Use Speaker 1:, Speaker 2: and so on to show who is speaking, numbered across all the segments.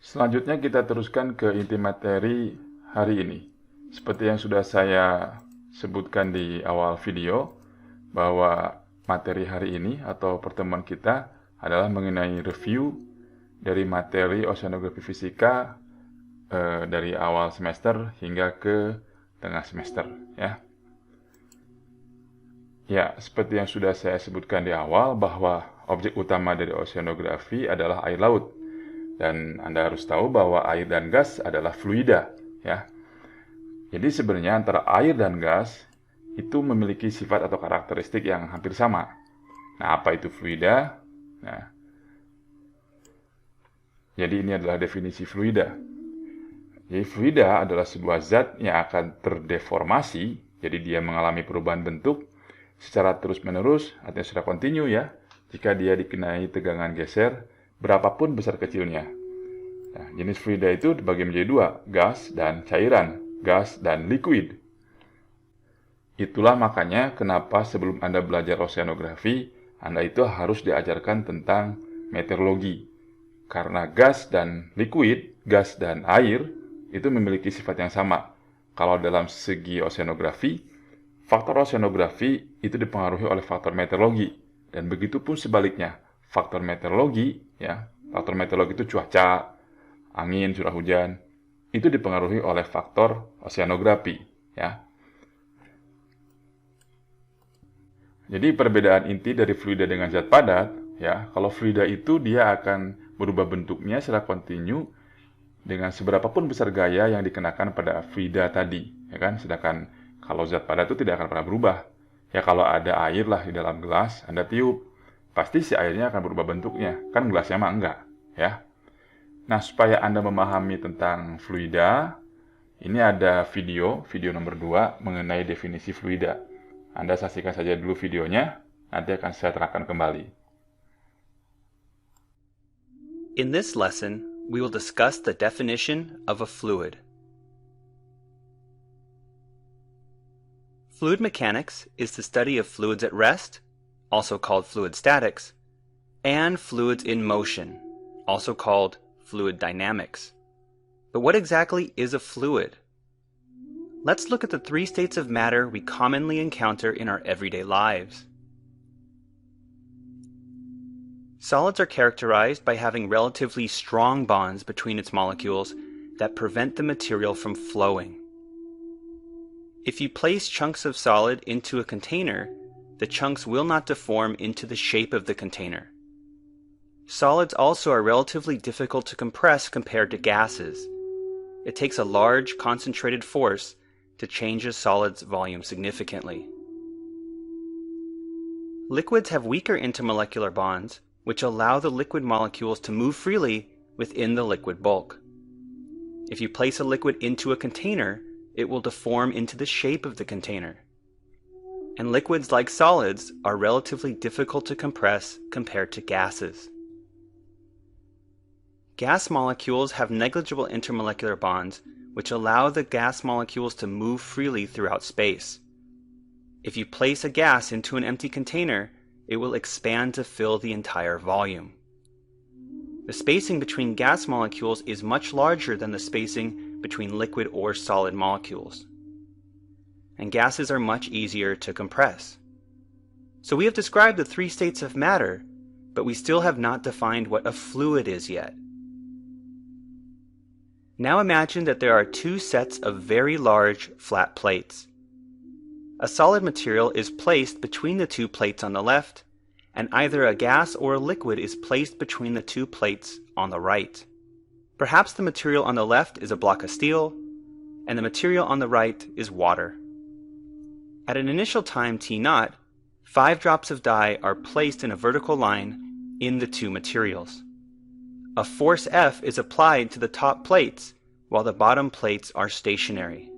Speaker 1: Selanjutnya kita teruskan ke inti materi hari ini. Seperti yang sudah saya sebutkan di awal video, bahwa materi hari ini atau pertemuan kita adalah mengenai review dari materi oceanografi fisika dari awal semester hingga ke tengah semester, ya. Ya, seperti yang sudah saya sebutkan di awal bahwa objek utama dari oceanografi adalah air laut. Dan Anda harus tahu bahwa air dan gas adalah fluida, ya. Jadi sebenarnya antara air dan gas itu memiliki sifat atau karakteristik yang hampir sama. Nah, apa itu fluida? Nah, jadi ini adalah definisi fluida. Jadi fluida adalah sebuah zat yang akan terdeformasi, jadi dia mengalami perubahan bentuk secara terus-menerus atau secara kontinu, ya, jika dia dikenai tegangan geser berapapun besar kecilnya. Nah, jenis fluida itu dibagi menjadi dua, gas dan cairan, gas dan liquid. Itulah makanya kenapa sebelum Anda belajar oceanografi, Anda itu harus diajarkan tentang meteorologi. Karena gas dan liquid, gas dan air, itu memiliki sifat yang sama. Kalau dalam segi oceanografi, faktor oceanografi itu dipengaruhi oleh faktor meteorologi. Dan begitu pun sebaliknya. Faktor meteorologi, ya, faktor meteorologi itu cuaca, angin, curah hujan, itu dipengaruhi oleh faktor oceanografi, ya. Jadi perbedaan inti dari fluida dengan zat padat, ya, kalau fluida itu dia akan berubah bentuknya secara kontinu dengan seberapapun besar gaya yang dikenakan pada fluida tadi, ya kan? Sedangkan kalau zat padat itu tidak akan pernah berubah. Ya, kalau ada air lah di dalam gelas, Anda tiup, pasti si airnya akan berubah bentuknya. Kan gelasnya mah enggak, ya. Nah, supaya Anda memahami tentang fluida, ini ada video nomor 2 mengenai definisi fluida. Anda saksikan saja dulu videonya, nanti akan saya terangkan kembali.
Speaker 2: In this lesson, we will discuss the definition of a fluid. Fluid mechanics is the study of fluids at rest, also called fluid statics, and fluids in motion, also called fluid dynamics. But what exactly is a fluid? Let's look at the three states of matter we commonly encounter in our everyday lives. Solids are characterized by having relatively strong bonds between its molecules that prevent the material from flowing. If you place chunks of solid into a container, the chunks will not deform into the shape of the container. Solids also are relatively difficult to compress compared to gases. It takes a large, concentrated force to change a solid's volume significantly. Liquids have weaker intermolecular bonds, which allow the liquid molecules to move freely within the liquid bulk. If you place a liquid into a container, it will deform into the shape of the container. And liquids, like solids, are relatively difficult to compress compared to gases. Gas molecules have negligible intermolecular bonds, which allow the gas molecules to move freely throughout space. If you place a gas into an empty container, it will expand to fill the entire volume. The spacing between gas molecules is much larger than the spacing between liquid or solid molecules. And gases are much easier to compress. So we have described the three states of matter, but we still have not defined what a fluid is yet. Now imagine that there are two sets of very large flat plates. A solid material is placed between the two plates on the left, and either a gas or a liquid is placed between the two plates on the right. Perhaps the material on the left is a block of steel, and the material on the right is water. At an initial time t0, 5 drops of dye are placed in a vertical line in the two materials. A force F is applied to the top plates, while the bottom plates are stationary.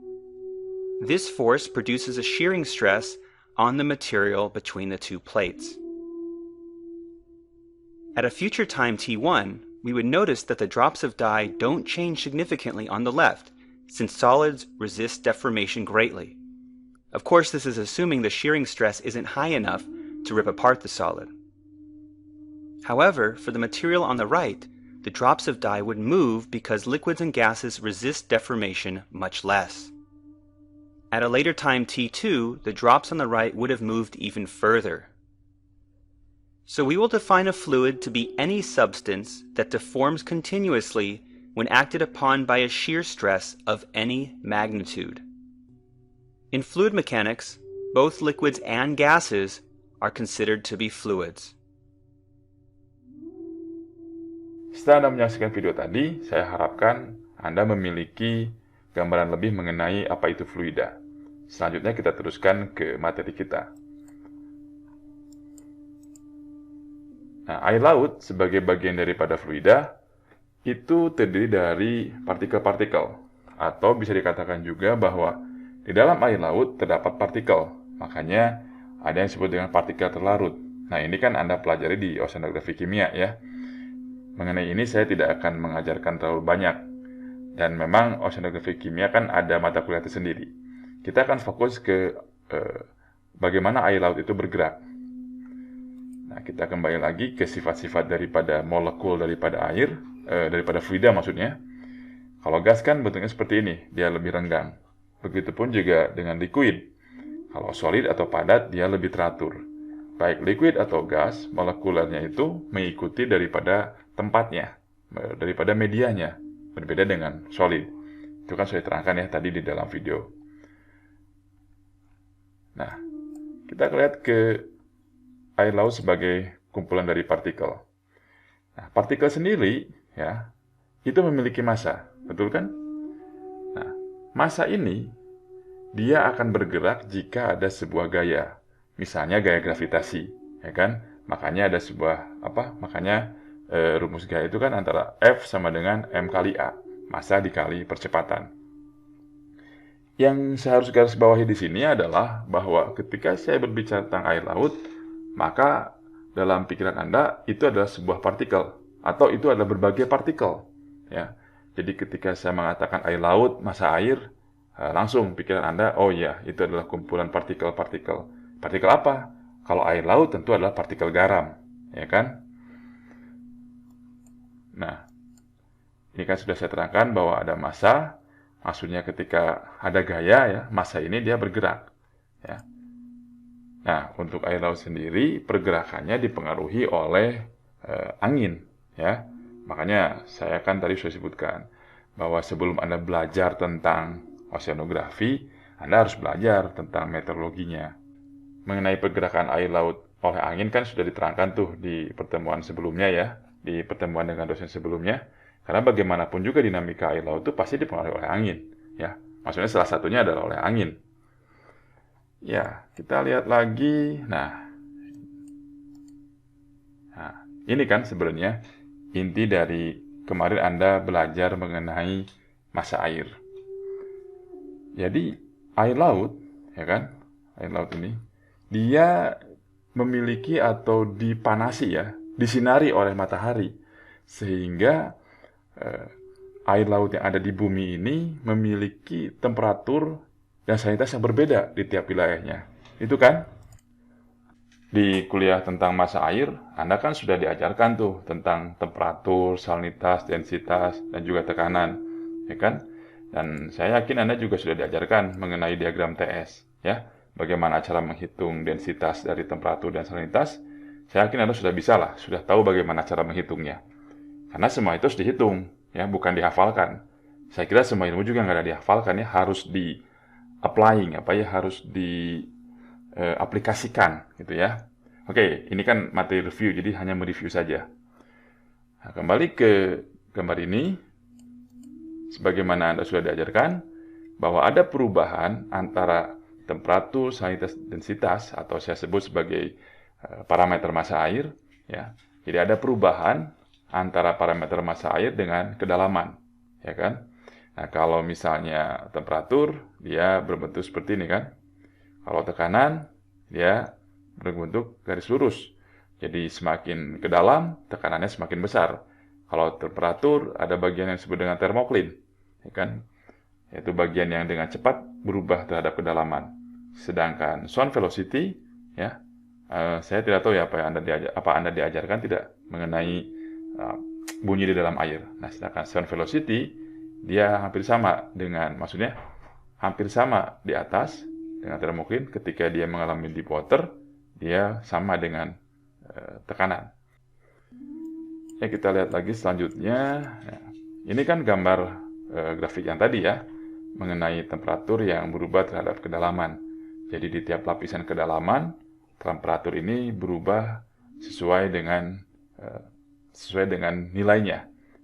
Speaker 2: This force produces a shearing stress on the material between the two plates. At a future time t1, we would notice that the drops of dye don't change significantly on the left, since solids resist deformation greatly. Of course, this is assuming the shearing stress isn't high enough to rip apart the solid. However, for the material on the right, the drops of dye would move because liquids and gases resist deformation much less. At a later time t2, the drops on the right would have moved even further. So we will define a fluid to be any substance that deforms continuously when acted upon by a shear stress of any magnitude. In fluid mechanics, both liquids and gases are considered to be fluids.
Speaker 1: Setelah Anda menyaksikan video tadi, saya harapkan Anda memiliki gambaran lebih mengenai apa itu fluida. Selanjutnya kita teruskan ke materi kita. Nah, air laut sebagai bagian daripada fluida itu terdiri dari partikel-partikel, atau bisa dikatakan juga bahwa di dalam air laut terdapat partikel. Makanya ada yang disebut dengan partikel terlarut. Nah, ini kan Anda pelajari di oceanografi kimia ya. Mengenai ini saya tidak akan mengajarkan terlalu banyak. Dan memang oceanografi kimia kan ada mata kuliah tersendiri. Kita akan fokus ke bagaimana air laut itu bergerak. Nah, kita kembali lagi ke sifat-sifat daripada molekul daripada air, daripada fluida maksudnya. Kalau gas kan bentuknya seperti ini, dia lebih renggang. Begitupun juga dengan liquid. Kalau solid atau padat, dia lebih teratur. Baik liquid atau gas, molekulernya itu mengikuti daripada tempatnya, daripada medianya. Berbeda dengan solid. Itu kan saya terangkan ya tadi di dalam video. Nah, kita lihat ke air laut sebagai kumpulan dari partikel. Nah, partikel sendiri ya, itu memiliki massa, betul kan? Nah, massa ini dia akan bergerak jika ada sebuah gaya. Misalnya gaya gravitasi, ya kan? Makanya ada sebuah Makanya rumus gaya itu kan antara F sama dengan M kali A, massa dikali percepatan. Yang saya harus garis bawahi di sini adalah bahwa ketika saya berbicara tentang air laut, maka dalam pikiran Anda itu adalah sebuah partikel atau itu adalah berbagai partikel. Ya, jadi ketika saya mengatakan air laut, massa air, langsung pikiran Anda, oh ya, itu adalah kumpulan partikel-partikel. Partikel apa? Kalau air laut tentu adalah partikel garam, ya kan? Nah, ini kan sudah saya terangkan bahwa ada massa. Maksudnya ketika ada gaya ya, massa ini dia bergerak. Ya. Nah, untuk air laut sendiri pergerakannya dipengaruhi oleh angin. Ya, makanya saya kan tadi sudah sebutkan bahwa sebelum Anda belajar tentang oceanografi, Anda harus belajar tentang meteorologinya. Mengenai pergerakan air laut oleh angin kan sudah diterangkan tuh di pertemuan sebelumnya ya, di pertemuan dengan dosen sebelumnya. Karena bagaimanapun juga dinamika air laut itu pasti dipengaruhi oleh angin. Ya, maksudnya salah satunya adalah oleh angin. Ya, kita lihat lagi. Nah, ini kan sebenarnya inti dari kemarin Anda belajar mengenai massa air. Jadi, air laut, ya kan? Air laut ini, dia memiliki atau dipanasi ya, disinari oleh matahari. Sehingga air laut yang ada di bumi ini memiliki temperatur dan salinitas yang berbeda di tiap wilayahnya. Itu kan? Di kuliah tentang massa air, Anda kan sudah diajarkan tuh tentang temperatur, salinitas, densitas, dan juga tekanan. Ya kan? Dan saya yakin Anda juga sudah diajarkan mengenai diagram TS. Ya, bagaimana cara menghitung densitas dari temperatur dan salinitas. Saya yakin Anda sudah bisa lah, sudah tahu bagaimana cara menghitungnya. Karena semua itu harus dihitung, ya, bukan dihafalkan. Saya kira semua ilmu juga nggak ada dihafalkan, ya, harus di-applying, harus diaplikasikan, gitu ya. Oke, ini kan materi review, jadi hanya mereview saja. Nah, kembali ke gambar ini, sebagaimana Anda sudah diajarkan, bahwa ada perubahan antara temperatur, salinitas, densitas, atau saya sebut sebagai parameter massa air, ya. Jadi ada perubahan antara parameter massa air dengan kedalaman, ya kan? Nah, kalau misalnya temperatur, dia berbentuk seperti ini kan? Kalau tekanan, dia berbentuk garis lurus. Jadi semakin ke dalam, tekanannya semakin besar. Kalau temperatur, ada bagian yang disebut dengan termoklin, ya kan? Yaitu bagian yang dengan cepat berubah terhadap kedalaman. Sedangkan sound velocity, ya, saya tidak tahu ya apa Anda diajarkan tidak mengenai bunyi di dalam air. Nah, sedangkan sound velocity dia hampir sama dengan, maksudnya hampir sama di atas dengan thermokin. Ketika dia mengalami deep water, dia sama dengan tekanan. Ya, kita lihat lagi selanjutnya. Nah, ini kan gambar grafik yang tadi ya, mengenai temperatur yang berubah terhadap kedalaman. Jadi di tiap lapisan kedalaman, temperatur ini berubah sesuai dengan nilainya.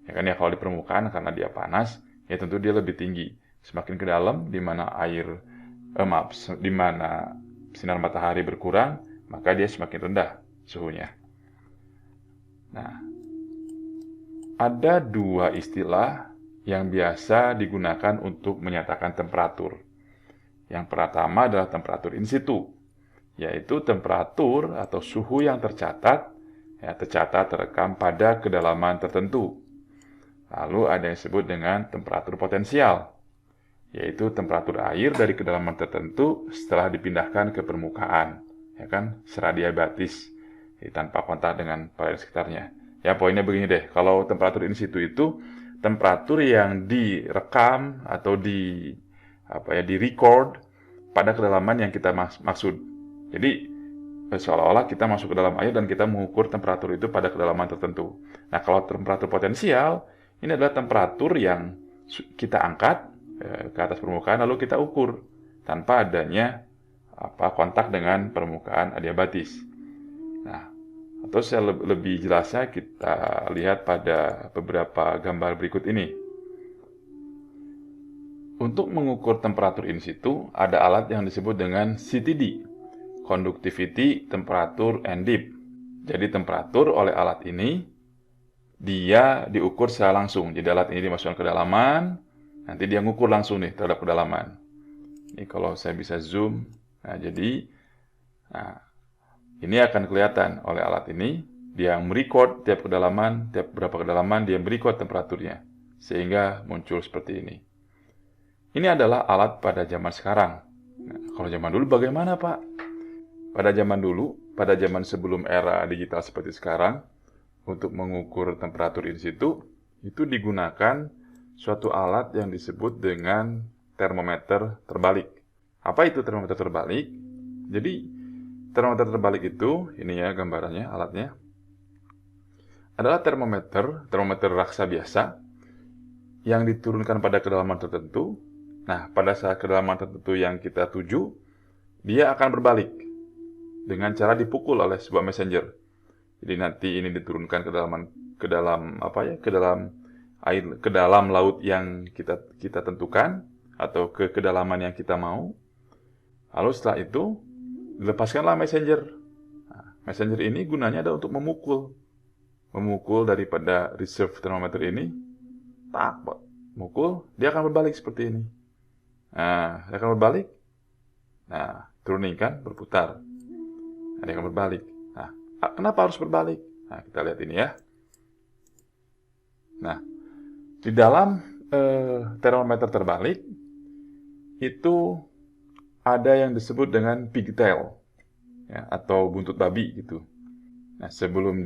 Speaker 1: Ya kan, ya kalau di permukaan karena dia panas, ya tentu dia lebih tinggi. Semakin ke dalam, di mana di mana sinar matahari berkurang, maka dia semakin rendah suhunya. Nah, ada dua istilah yang biasa digunakan untuk menyatakan temperatur. Yang pertama adalah temperatur in situ, yaitu temperatur atau suhu yang tercatat terekam pada kedalaman tertentu. Lalu ada yang disebut dengan temperatur potensial, yaitu temperatur air dari kedalaman tertentu setelah dipindahkan ke permukaan, ya kan, secara diabatis, tanpa kontak dengan planet sekitarnya. Ya, poinnya begini deh, kalau temperatur in situ itu temperatur yang direkam atau di record pada kedalaman yang kita maksud. Jadi seolah-olah kita masuk ke dalam air dan kita mengukur temperatur itu pada kedalaman tertentu. Nah, kalau temperatur potensial, ini adalah temperatur yang kita angkat ke atas permukaan lalu kita ukur tanpa adanya kontak dengan permukaan adiabatis. Nah, atau saya lebih jelasnya kita lihat pada beberapa gambar berikut ini. Untuk mengukur temperatur in situ, ada alat yang disebut dengan CTD, Conductivity Temperature and Depth. Jadi temperatur oleh alat ini, dia diukur secara langsung. Jadi alat ini dimasukkan ke kedalaman, nanti dia ngukur langsung nih terhadap kedalaman. Ini kalau saya bisa zoom, ini akan kelihatan oleh alat ini, dia merecord tiap kedalaman, tiap berapa kedalaman dia merecord temperaturnya, sehingga muncul seperti ini. Ini adalah alat pada zaman sekarang. Nah, kalau zaman dulu bagaimana, Pak? Pada zaman sebelum era digital seperti sekarang, untuk mengukur temperatur in situ, itu digunakan suatu alat yang disebut dengan termometer terbalik. Apa itu termometer terbalik? Jadi, termometer terbalik itu, ini ya gambarannya, alatnya, adalah termometer raksa biasa, yang diturunkan pada kedalaman tertentu. Nah, pada saat kedalaman tertentu yang kita tuju, dia akan berbalik dengan cara dipukul oleh sebuah messenger. Jadi nanti ini diturunkan ke dalam laut yang kita tentukan atau ke kedalaman yang kita mau. Lalu setelah itu dilepaskanlah messenger. Nah, messenger ini gunanya adalah untuk memukul daripada reserve termometer ini. Mukul, dia akan berbalik seperti ini. Nah, dia akan berbalik. Nah, turunkan, berputar. Nah, dia akan berbalik. Nah, kenapa harus berbalik? Nah, kita lihat ini ya. Nah, di dalam termometer terbalik, itu ada yang disebut dengan pigtail, ya, atau buntut babi gitu. Nah, sebelum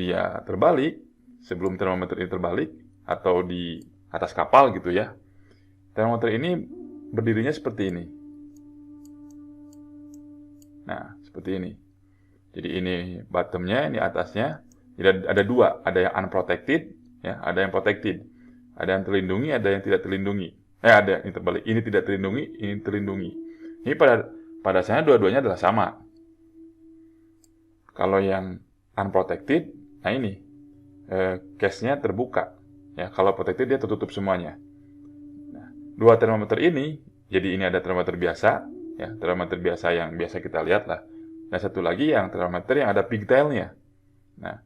Speaker 1: termometer ini terbalik, atau di atas kapal gitu ya, termometer ini berdirinya seperti ini. Nah, seperti ini. Jadi ini bottomnya, ini atasnya. Jadi ada dua, ada yang unprotected, ya, ada yang protected. Ada yang terlindungi, ada yang tidak terlindungi. Ada yang terbalik. Ini tidak terlindungi, ini terlindungi. Ini pada dasarnya dua-duanya adalah sama. Kalau yang unprotected, nah ini case-nya terbuka. Ya, kalau protected dia tertutup semuanya. Dua termometer ini, jadi ini ada termometer biasa, ya, termometer biasa yang biasa kita lihat lah. Dan satu lagi yang termometer yang ada pigtailnya. Nah,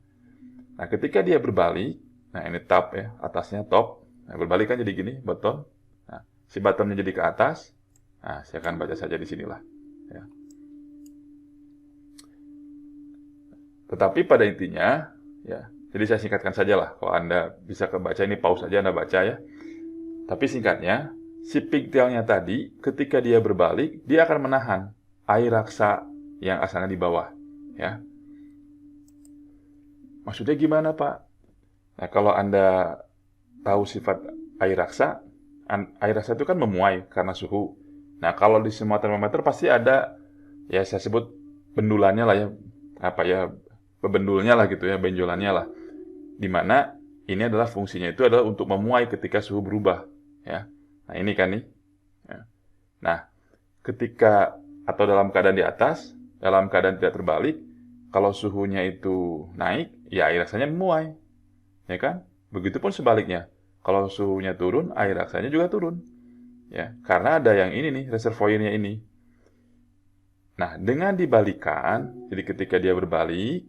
Speaker 1: ketika dia berbalik, nah ini top ya, atasnya top. Nah, berbalik kan jadi gini, bottom. Nah, si bottomnya jadi ke atas. Nah, saya akan baca saja di sinilah. Ya. Tetapi pada intinya, ya, jadi saya singkatkan saja lah. Kalau Anda bisa kebaca, ini pause saja Anda baca ya. Tapi singkatnya, si pigtailnya tadi, ketika dia berbalik, dia akan menahan air raksa yang asalnya di bawah. Ya. Maksudnya gimana, Pak? Nah, kalau Anda tahu sifat air raksa, air raksa itu kan memuai karena suhu. Nah, kalau di semua termometer pasti ada, ya saya sebut bendulannya lah ya, apa ya, bebendulnya lah gitu ya, benjolannya lah. Di mana ini adalah fungsinya itu adalah untuk memuai ketika suhu berubah, ya. Nah, ini kan nih. Ya. Nah, ketika atau dalam keadaan di atas, dalam keadaan tidak terbalik, kalau suhunya itu naik, ya air raksanya memuai, ya kan? Begitupun sebaliknya. Kalau suhunya turun, air raksanya juga turun. Ya, karena ada yang ini nih, reservoirnya ini. Nah, dengan dibalikan, jadi ketika dia berbalik,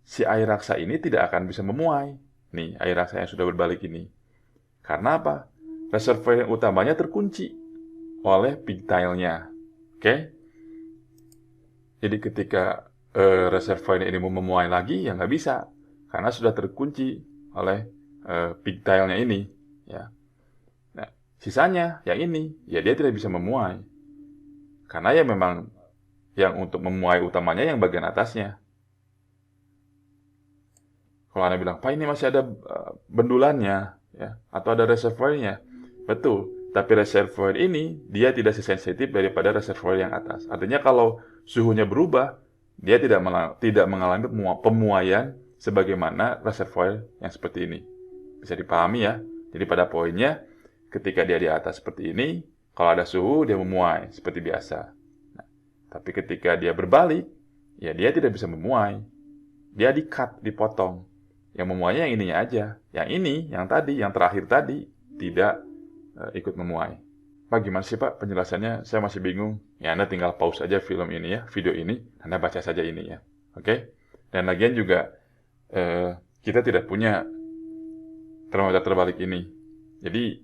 Speaker 1: si air raksa ini tidak akan bisa memuai. Nih, air raksa yang sudah berbalik ini. Karena apa? Reservoir yang utamanya terkunci oleh pigtailnya. Oke? Jadi ketika reservoir ini mau memuai lagi, ya nggak bisa. Karena sudah terkunci oleh pigtailnya ini. Ya. Nah, sisanya, yang ini, ya dia tidak bisa memuai. Karena ya memang yang untuk memuai utamanya yang bagian atasnya. Kalau Anda bilang, Pak ini masih ada bendulannya, ya, atau ada reservoirnya. Betul, tapi reservoir ini dia tidak sesensitif daripada reservoir yang atas. Artinya kalau suhunya berubah, dia tidak mengalami pemuaian sebagaimana reservoir yang seperti ini. Bisa dipahami ya. Jadi pada poinnya, ketika dia di atas seperti ini, kalau ada suhu dia memuai seperti biasa. Nah, tapi ketika dia berbalik, ya dia tidak bisa memuai. Dia di-cut, dipotong. Yang memuainya yang ininya aja. Yang ini, yang tadi, yang terakhir tadi, tidak ikut memuai. Pak, gimana sih Pak penjelasannya? Saya masih bingung. Ya, Anda tinggal pause aja film ini ya, video ini. Anda baca saja ini ya. Oke? Dan lagian juga, kita tidak punya termometer terbalik ini. Jadi,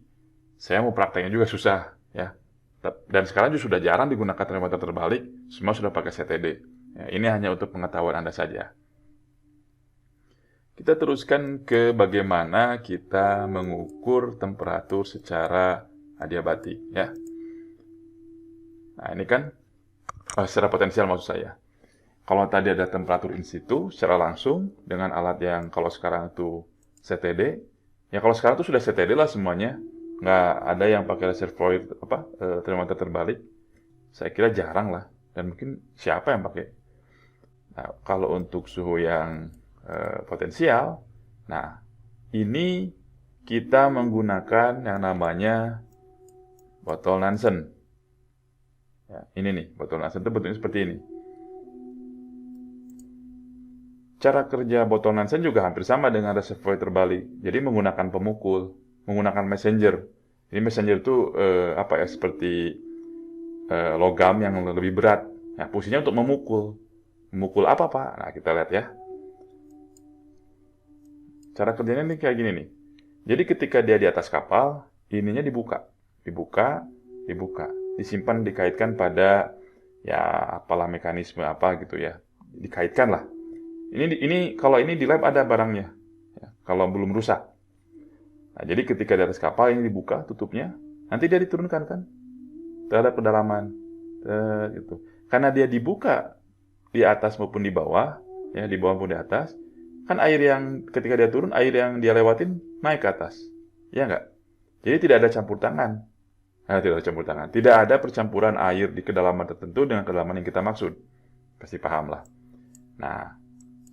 Speaker 1: saya mau prakteknya juga susah. Ya. Dan sekarang juga sudah jarang digunakan termometer terbalik. Semua sudah pakai CTD. Ya, ini hanya untuk pengetahuan Anda saja. Kita teruskan ke bagaimana kita mengukur temperatur secara adiabatik, ya. Nah, ini kan secara potensial maksud saya. Kalau tadi ada temperatur in situ secara langsung dengan alat yang kalau sekarang itu CTD, ya kalau sekarang itu sudah CTD lah semuanya, nggak ada yang pakai reservoir termometer terbalik. Saya kira jarang lah, dan mungkin siapa yang pakai. Nah, kalau untuk suhu yang potensial. Nah, ini kita menggunakan yang namanya botol Nansen. Ya, ini nih, botol Nansen itu bentuknya seperti ini. Cara kerja botol Nansen juga hampir sama dengan reservoir terbalik. Jadi menggunakan pemukul, menggunakan messenger. Ini messenger itu seperti logam yang lebih berat. Nah, fungsinya untuk memukul. Memukul apa, Pak? Nah, kita lihat ya. Cara kerjanya nih kayak gini nih. Jadi ketika dia di atas kapal, ininya dibuka. Disimpan, dikaitkan pada, ya apalah mekanisme apa gitu ya. Dikaitkan lah. Ini kalau ini di lab ada barangnya. Ya, kalau belum rusak. Nah, jadi ketika di atas kapal ini dibuka tutupnya, nanti dia diturunkan kan. Terhadap kedalaman. Gitu. Karena dia dibuka di atas maupun di bawah, ya di bawah maupun di atas, kan air yang ketika dia turun, air yang dia lewatin naik ke atas. Ya enggak? Jadi tidak ada campur tangan. Tidak ada campur tangan. Tidak ada percampuran air di kedalaman tertentu dengan kedalaman yang kita maksud. Pasti paham lah. Nah,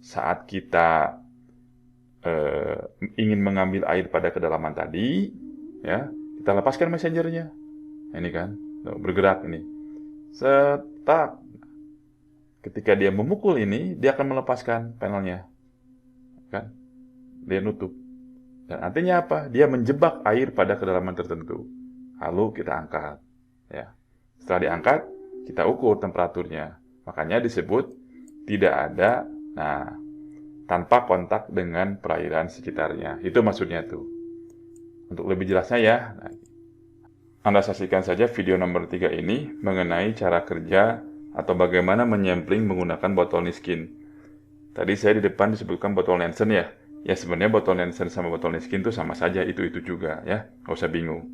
Speaker 1: saat kita ingin mengambil air pada kedalaman tadi, ya, kita lepaskan messengernya. Ini kan, bergerak ini. Setak. Ketika dia memukul ini, dia akan melepaskan panelnya. Kan? Dia nutup. Dan artinya apa? Dia menjebak air pada kedalaman tertentu. Lalu kita angkat. Ya. Setelah diangkat, kita ukur temperaturnya. Makanya disebut tidak ada, tanpa kontak dengan perairan sekitarnya. Itu maksudnya tuh. Untuk lebih jelasnya ya, Anda saksikan saja video nomor 3 ini mengenai cara kerja atau bagaimana menyampling menggunakan botol Niskin. Tadi saya di depan disebutkan botol Nansen ya. Ya sebenarnya botol Nansen sama botol Niskin itu sama saja, itu juga ya. Nggak usah bingung.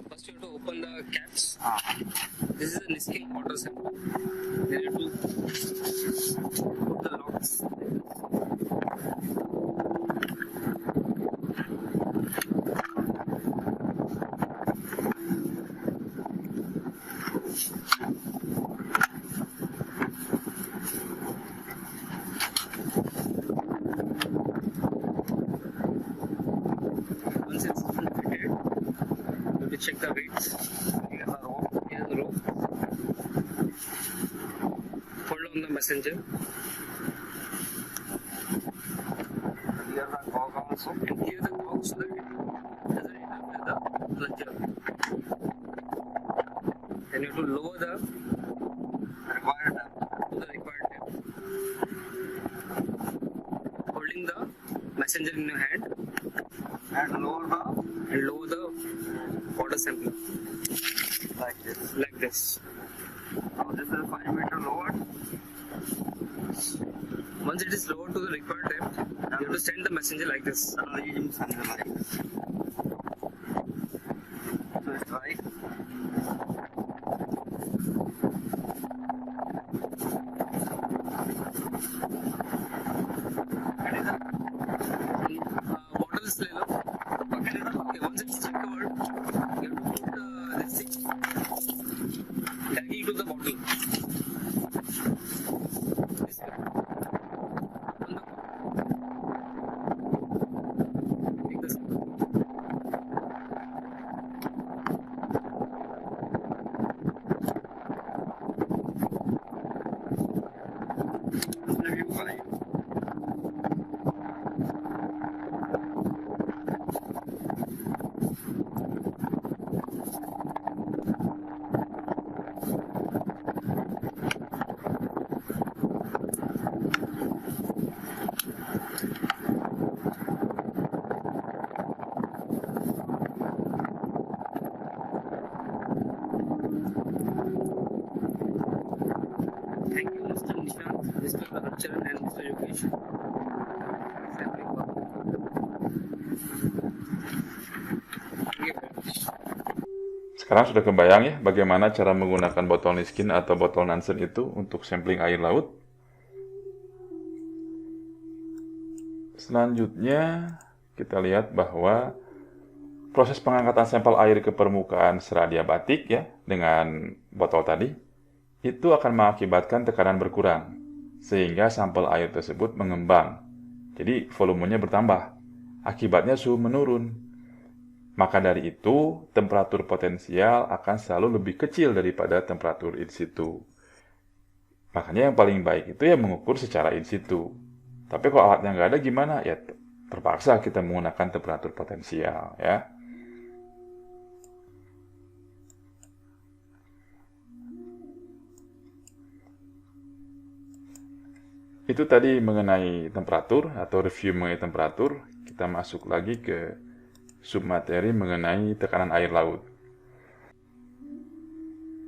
Speaker 3: First you have to open the caps. This is the Niskin water sample. Then you have to put the locks. check the weights. Here's the rope. Here's the rope. Pull on the messenger.
Speaker 4: Here the cog also.
Speaker 3: And here the cog so that it doesn't interfere with the plunger. Then you have to lower the
Speaker 4: Required depth.
Speaker 3: to the required depth. Holding the messenger in your hand
Speaker 4: And lower the
Speaker 3: and lower the water sampler
Speaker 4: like this.
Speaker 3: like this.
Speaker 4: Now this is 5 meter lowered.
Speaker 3: Once it is lowered to the required depth, you have to send the messenger like this.
Speaker 4: And leading sender like this. So it's right.
Speaker 3: Water is level. Okay, once it's covered, you have to put this thing directly to the bottle. This way. On the take this.
Speaker 4: Review 5.
Speaker 3: Thank you, Mr. Nishant, Mr. Archaran, and Mr. Yogesh. Thank you very much.
Speaker 1: Sekarang sudah kebayang ya bagaimana cara menggunakan botol Niskin atau botol Nansen itu untuk sampling air laut. Selanjutnya kita lihat bahwa proses pengangkatan sampel air ke permukaan seradiabatik ya dengan botol tadi itu akan mengakibatkan tekanan berkurang sehingga sampel air tersebut mengembang. Jadi volumenya bertambah. Akibatnya suhu menurun. Maka dari itu, temperatur potensial akan selalu lebih kecil daripada temperatur in situ. Makanya yang paling baik itu ya mengukur secara in situ. Tapi kalau alatnya nggak ada gimana? Ya terpaksa kita menggunakan temperatur potensial ya. Itu tadi mengenai temperatur atau review mengenai temperatur. Kita masuk lagi ke submateri mengenai tekanan air laut.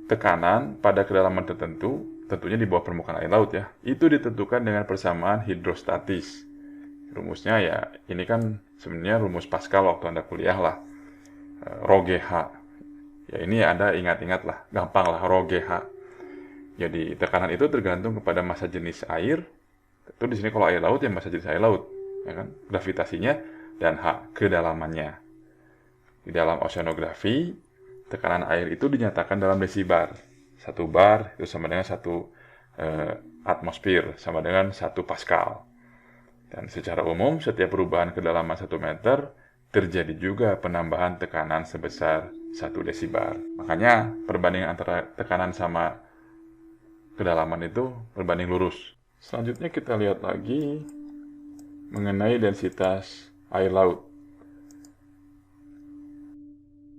Speaker 1: Tekanan pada kedalaman tertentu, tentunya di bawah permukaan air laut ya, itu ditentukan dengan persamaan hidrostatis. Rumusnya ya, ini kan sebenarnya rumus Pascal waktu Anda kuliah lah. Rho GH. Ya ini Anda ingat-ingat lah, gampang lah Rho GH. Jadi tekanan itu tergantung kepada massa jenis air. Itu di sini kalau air laut ya massa jenis air laut, ya kan? Gravitasinya dan H kedalamannya. Di dalam oceanografi, tekanan air itu dinyatakan dalam desibar. 1 bar itu sama dengan 1 atmosfer, sama dengan 1 Pascal. Dan secara umum, setiap perubahan kedalaman 1 meter, terjadi juga penambahan tekanan sebesar 1 desibar. Makanya, perbandingan antara tekanan sama kedalaman itu berbanding lurus. Selanjutnya kita lihat lagi mengenai densitas air laut.